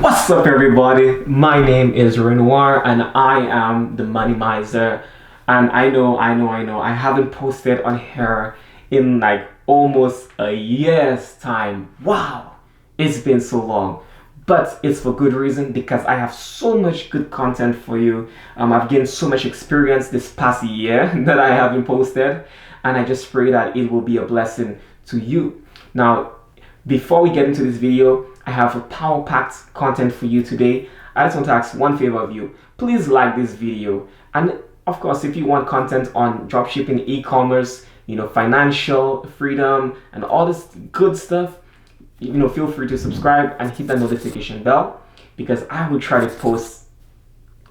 What's up, everybody? My name is Renoir, and I am the Money Miser. And I haven't posted on here in like almost a year's time. Wow, it's been so long. But it's for good reason because I have so much good content for you. I've gained so much experience this past year that I haven't posted, and I just pray that it will be a blessing to you. Now, before we get into this video, I have a power-packed content for you today. I just want to ask one favor of you. Please like this video. And of course, if you want content on dropshipping, e-commerce, financial freedom, and all this good stuff, feel free to subscribe and hit that notification bell because I will try to post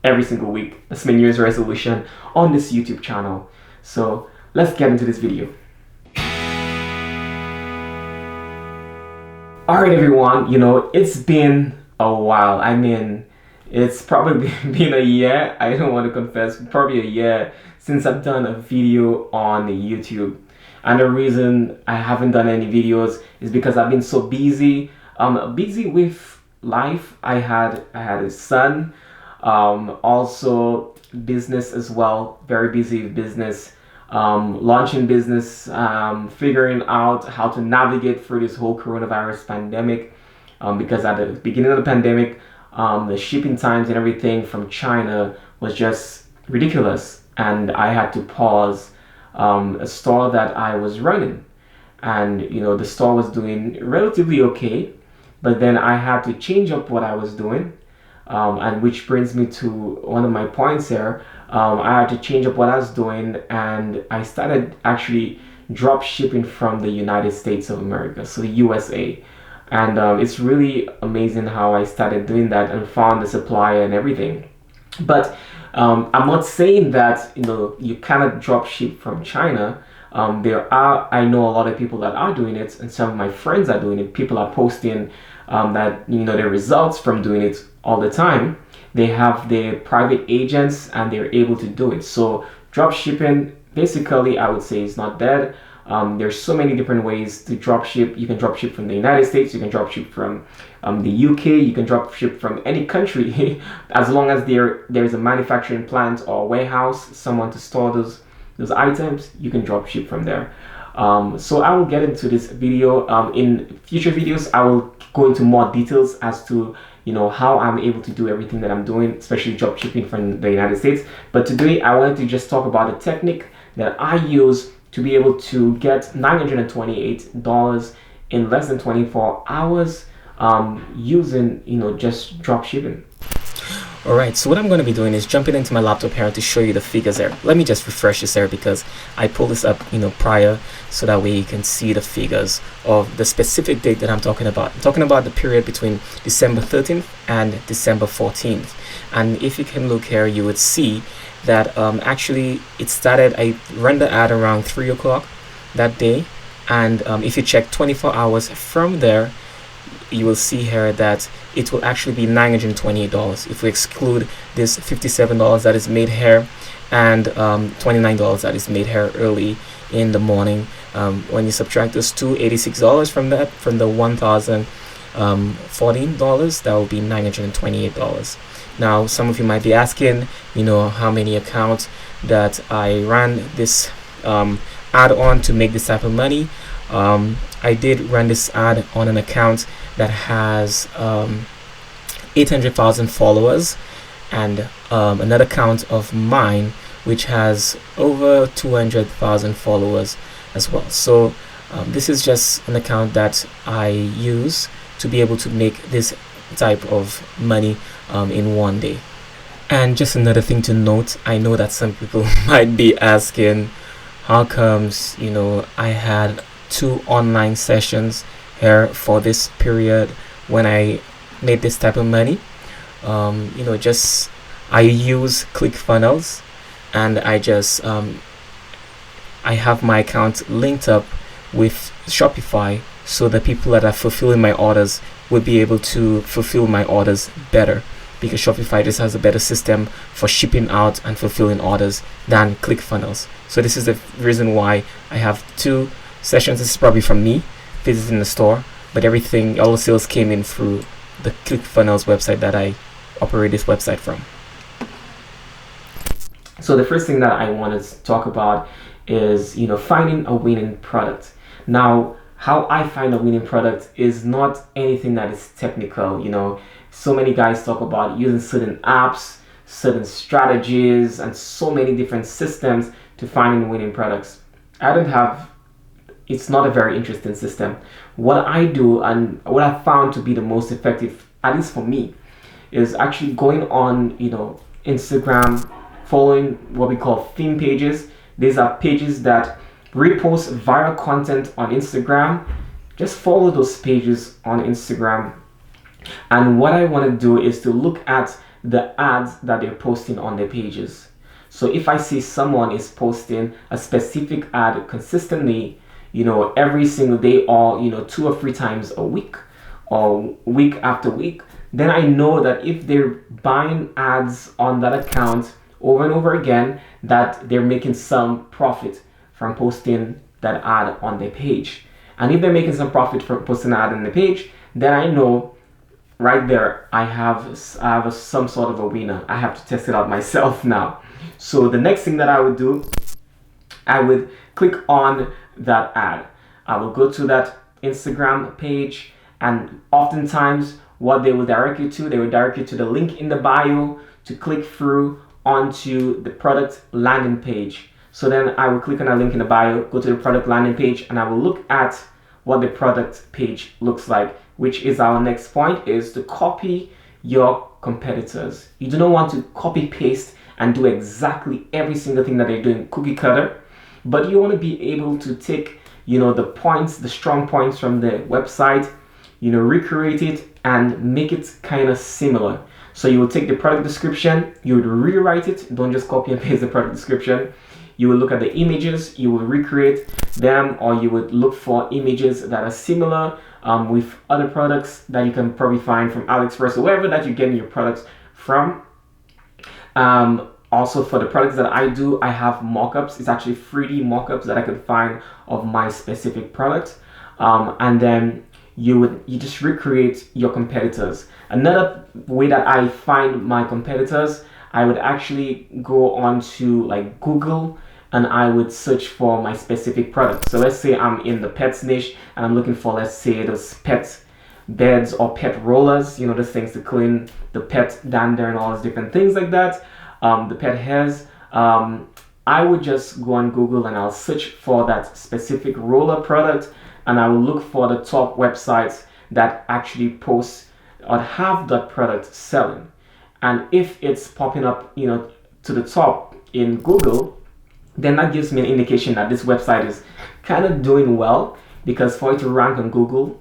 every single week. That's my New Year's resolution on this YouTube channel. So let's get into this video. Alright everyone, it's been a while. I mean, it's probably been a year. I don't want to confess, probably a year since I've done a video on YouTube. And the reason I haven't done any videos is because I've been so busy. Busy with life. I had a son, also business as well. Very busy with business. Launching business, figuring out how to navigate through this whole coronavirus pandemic, because at the beginning of the pandemic, the shipping times and everything from China was just ridiculous, and I had to pause a store that I was running, and the store was doing relatively okay, but then I had to change up what I was doing, and which brings me to one of my points here. I had to change up what I was doing, and I started actually drop shipping from the United States of America, so the USA. And it's really amazing how I started doing that and found the supplier and everything. But I'm not saying that you cannot drop ship from China. I know a lot of people that are doing it, and some of my friends are doing it. People are posting that their results from doing it all the time. They have their private agents and they're able to do it. So drop shipping, basically, I would say, is not dead. There's so many different ways to drop ship. You can drop ship from the United States. You can drop ship from the UK. You can drop ship from any country, as long as there's a manufacturing plant or warehouse, someone to store those items. You can drop ship from there. So I will get into this video. In future videos, I will go into more details as to how I'm able to do everything that I'm doing, especially drop shipping from the United States. But today I wanted to just talk about a technique that I use to be able to get $928 in less than 24 hours using just drop shipping. Alright, so what I'm going to be doing is jumping into my laptop here to show you the figures there. Let me just refresh this here because I pulled this up prior, so that way you can see the figures of the specific date that I'm talking about. I'm talking about the period between December 13th and December 14th. And if you can look here, you would see that actually it started, I ran the ad around 3 o'clock that day. And if you check 24 hours from there, you will see here that it will actually be $928 if we exclude this $57 that is made here and $29 that is made here early in the morning. When you subtract those two, $86 from the $1,014, that will be $928. Now some of you might be asking how many accounts that I ran this ad on to make this type of money. I did run this ad on an account that has 800,000 followers, and another account of mine which has over 200,000 followers as well. So this is just an account that I use to be able to make this type of money in one day. And just another thing to note, I know that some people might be asking, how comes I had 2 online sessions here for this period when I made this type of money? Just I use ClickFunnels, and I just I have my account linked up with Shopify, so the people that are fulfilling my orders will be able to fulfill my orders better, because Shopify just has a better system for shipping out and fulfilling orders than ClickFunnels. So this is the reason why I have 2 sessions. This is probably from me visiting the store, but everything, all the sales came in through the ClickFunnels website that I operate this website from. So the first thing that I want to talk about is, finding a winning product. Now, how I find a winning product is not anything that is technical. So many guys talk about using certain apps, certain strategies, and so many different systems to finding winning products. It's not a very interesting system. What I do and what I found to be the most effective, at least for me, is actually going on, Instagram, following what we call theme pages. These are pages that repost viral content on Instagram. Just follow those pages on Instagram. And what I want to do is to look at the ads that they're posting on their pages. So if I see someone is posting a specific ad consistently, every single day, or 2 or 3 times a week, or week after week, then I know that if they're buying ads on that account over and over again, that they're making some profit from posting that ad on their page. And if they're making some profit from posting an ad on the page, then I know right there I have some sort of a winner. I have to test it out myself now. So the next thing that I would do, I would click on that ad. I will go to that Instagram page, and oftentimes what they will direct you to, the link in the bio to click through onto the product landing page. So then I will click on a link in the bio, go to the product landing page, and I will look at what the product page looks like, which is our next point, is to copy your competitors. You do not want to copy paste and do exactly every single thing that they're doing cookie cutter, but you want to be able to take, the strong points from the website, recreate it and make it kind of similar. So you will take the product description, you would rewrite it, don't just copy and paste the product description. You will look at the images, you will recreate them, or you would look for images that are similar with other products that you can probably find from AliExpress or wherever that you're getting your products from. Also, for the products that I do, I have mockups. It's actually 3D mockups that I could find of my specific product. And then you just recreate your competitors. Another way that I find my competitors, I would actually go on to like Google, and I would search for my specific product. So let's say I'm in the pets niche and I'm looking for, let's say, those pet beds or pet rollers, those things to clean the pet dander and all those different things like that, the pet hairs. I would just go on Google and I'll search for that specific roller product, and I will look for the top websites that actually post or have that product selling. And if it's popping up, to the top in Google, then that gives me an indication that this website is kind of doing well, because for it to rank on Google,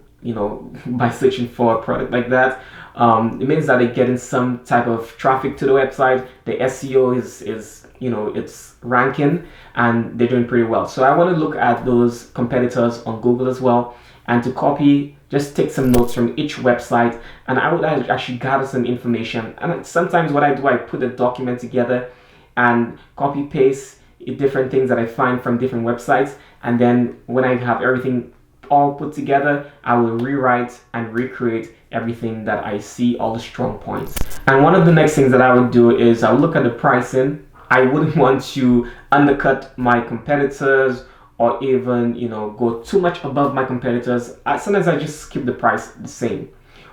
by searching for a product like that, it means that they're getting some type of traffic to the website. The SEO is it's ranking and they're doing pretty well. So I want to look at those competitors on Google as well, and to copy, just take some notes from each website, and I would actually gather some information. And sometimes what I do, I put a document together and copy paste different things that I find from different websites, and then when I have everything all put together, I will rewrite and recreate everything that I see, all the strong points. And one of the next things that I would do is I'll look at the pricing. I wouldn't want to undercut my competitors or even go too much above my competitors. Sometimes I just keep the price the same,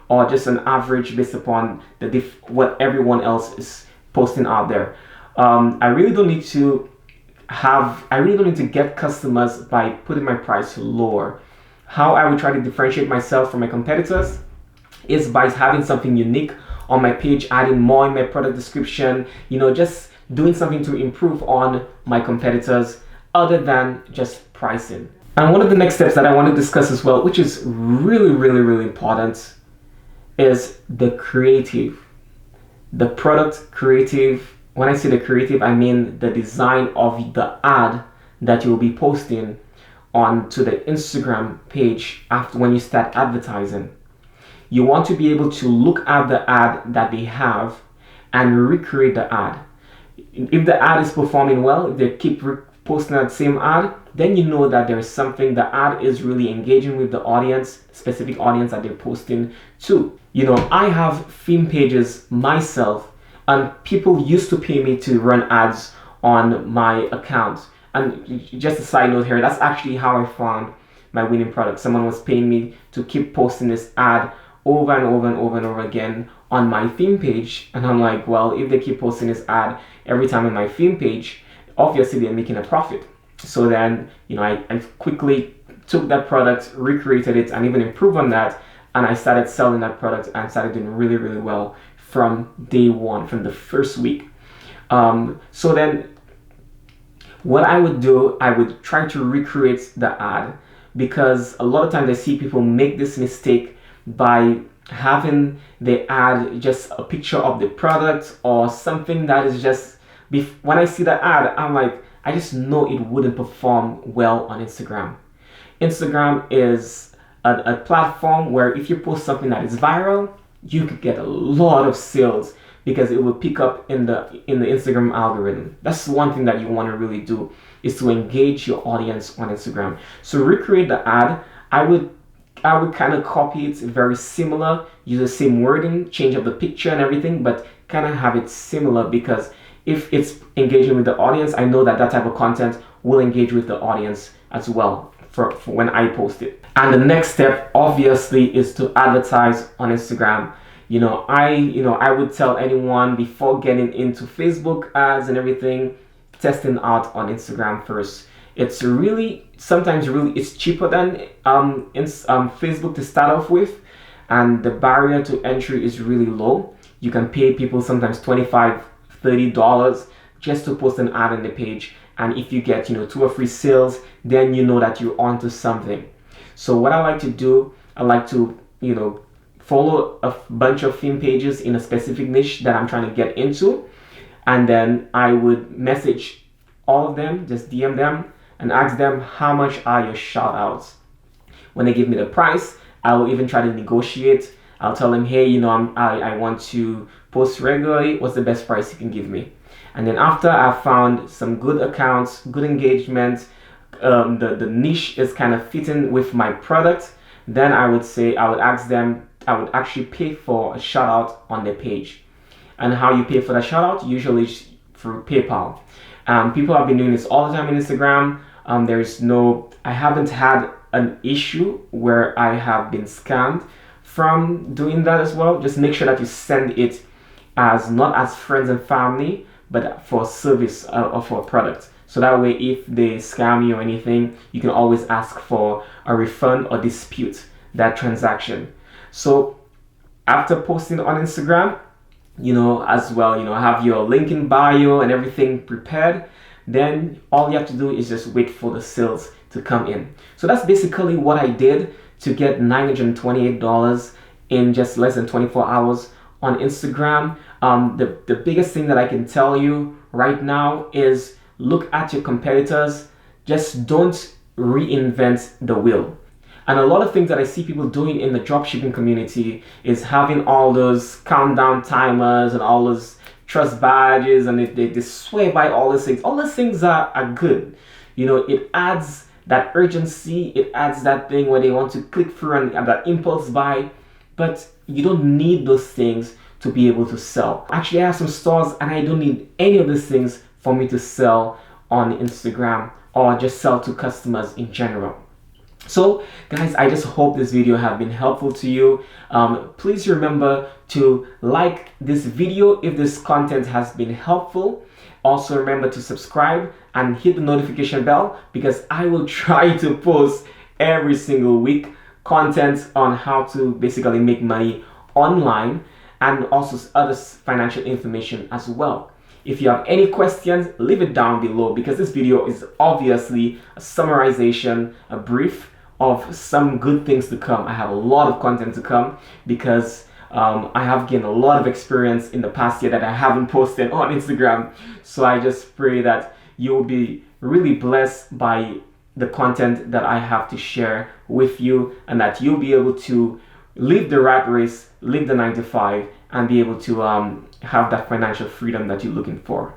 or just an average based upon what everyone else is posting out there. I really don't need to get customers by putting my price lower. How I would try to differentiate myself from my competitors is by having something unique on my page, adding more in my product description, just doing something to improve on my competitors other than just pricing. And one of the next steps that I want to discuss as well, which is really, really, really important, is the creative. The product creative. When I say the creative, I mean the design of the ad that you'll be posting onto the Instagram page after when you start advertising. You want to be able to look at the ad that they have and recreate the ad. If the ad is performing well, if they keep posting that same ad, then you know that there is something, the ad is really engaging with the audience, specific audience that they're posting to. You know, I have theme pages myself, and people used to pay me to run ads on my account. And just a side note here, that's actually how I found my winning product. Someone was paying me to keep posting this ad over and over and over and over again on my theme page. And I'm like, well, if they keep posting this ad every time on my theme page, obviously they're making a profit. So then, you know, I quickly took that product, recreated it, and even improved on that. And I started selling that product and started doing really, really well from day one, from the first week. So then what I would do, I would try to recreate the ad, because a lot of times I see people make this mistake by having the ad just a picture of the product or something that is just, when I see that ad, I'm like, I just know it wouldn't perform well on Instagram. Instagram is a platform where if you post something that is viral, you could get a lot of sales because it will pick up in the Instagram algorithm. That's one thing that you want to really do, is to engage your audience on Instagram. So recreate the ad. I would kind of copy it very similar, use the same wording, change up the picture and everything, but kind of have it similar, because if it's engaging with the audience, I know that that type of content will engage with the audience as well for when I post it. And the next step obviously is to advertise on Instagram. I would tell anyone before getting into Facebook ads and everything, testing out on Instagram first. It's really sometimes it's cheaper than Facebook to start off with, and the barrier to entry is really low. You can pay people sometimes $25-$30 just to post an ad on the page, and if you get 2 or 3 sales, then you know that you're onto something. So what I like to do, I like to follow a bunch of theme pages in a specific niche that I'm trying to get into, and then I would message all of them, just DM them and ask them how much are your shout outs. When they give me the price, I will even try to negotiate. I'll tell them, hey, I want to post regularly, what's the best price you can give me? And then after I've found some good accounts, good engagement, the niche is kind of fitting with my product, then I would ask them, I would actually pay for a shout out on their page. And how you pay for the shout out, usually through PayPal. People have been doing this all the time on Instagram. I haven't had an issue where I have been scammed from doing that as well. Just make sure that you send it not as friends and family, but for service or for a product. So that way, if they scam you or anything, you can always ask for a refund or dispute that transaction. So after posting on Instagram, as well, have your link in bio and everything prepared, then all you have to do is just wait for the sales to come in. So that's basically what I did to get $928 in just less than 24 hours on Instagram. The biggest thing that I can tell you right now is look at your competitors. Just don't reinvent the wheel. And a lot of things that I see people doing in the dropshipping community is having all those countdown timers and all those trust badges, and they swear by all those things. All those things are good. It adds that urgency, it adds that thing where they want to click through and that impulse buy, but you don't need those things to be able to sell. Actually, I have some stores and I don't need any of these things for me to sell on Instagram or just sell to customers in general. So guys, I just hope this video have been helpful to you. Please remember to like this video if this content has been helpful. Also remember to subscribe and hit the notification bell, because I will try to post every single week content on how to basically make money online, and also other financial information as well. If you have any questions, leave it down below, because this video is obviously a summarization, a brief of some good things to come. I have a lot of content to come because I have gained a lot of experience in the past year that I haven't posted on Instagram. So I just pray that you will be really blessed by the content that I have to share with you, and that you'll be able to live the rat race, live the 9 to 5, and be able to have that financial freedom that you're looking for.